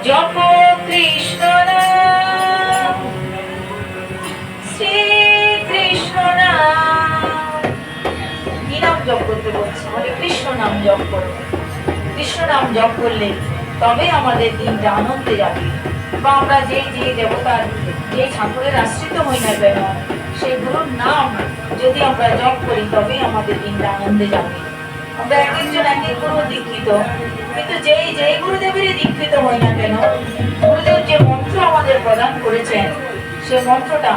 জপ কৃষ্ণ নাম, শ্রী কৃষ্ণ নাম। কি নাম জপ করতে বলছে? বলে কৃষ্ণ নাম জপ করো। কৃষ্ণ নাম জপ করলে তবে আমাদের দিনটা আনন্দে যাবে। বা আমরা যে যে দেবতার যে ঠাকুরের আশ্রিত হই না কেন, সেই গুরুর নাম যদি আমরা জপ করি তবে আমাদের দিনটা আনন্দে যাবে। আমরা এক একজন এক এক গুরু দীক্ষিত, কিন্তু যেই যেই গুরুদেবেরই দীক্ষিত হই না কেন, গুরুদেব যে মন্ত্র আমাদের প্রদান করেছেন সে মন্ত্রটা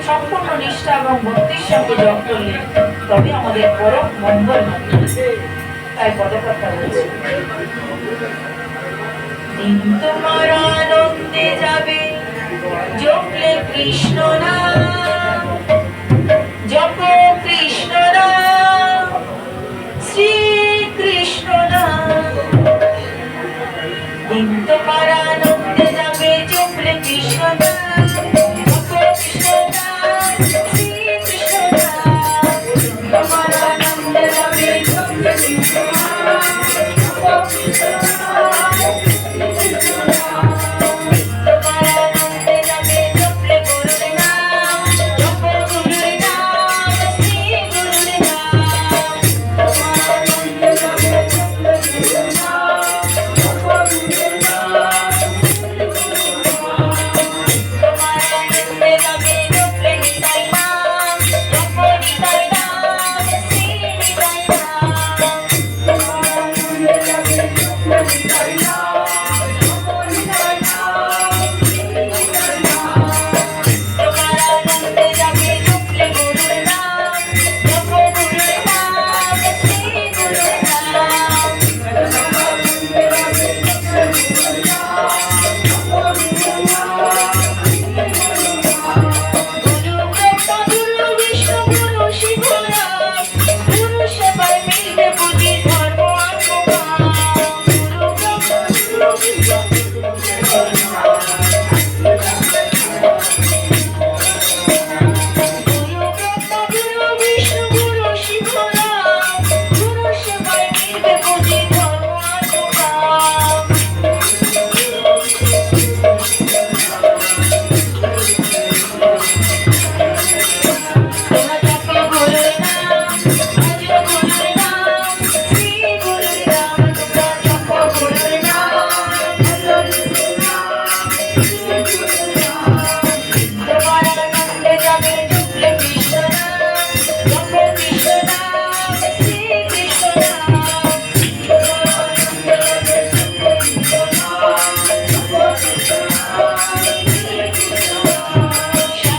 সম্পূর্ণ নিষ্ঠা এবং ভক্তির সঙ্গে জপ করলে তবে আমাদের পরম মঙ্গল হবে। তাই পদকর্তা বলছে, দিন তোমার আনন্দে যাবে জপলে কৃষ্ণ নাম, জপ কৃষ্ণ নাম, শ্রী কৃষ্ণ নাম। দিন তোমার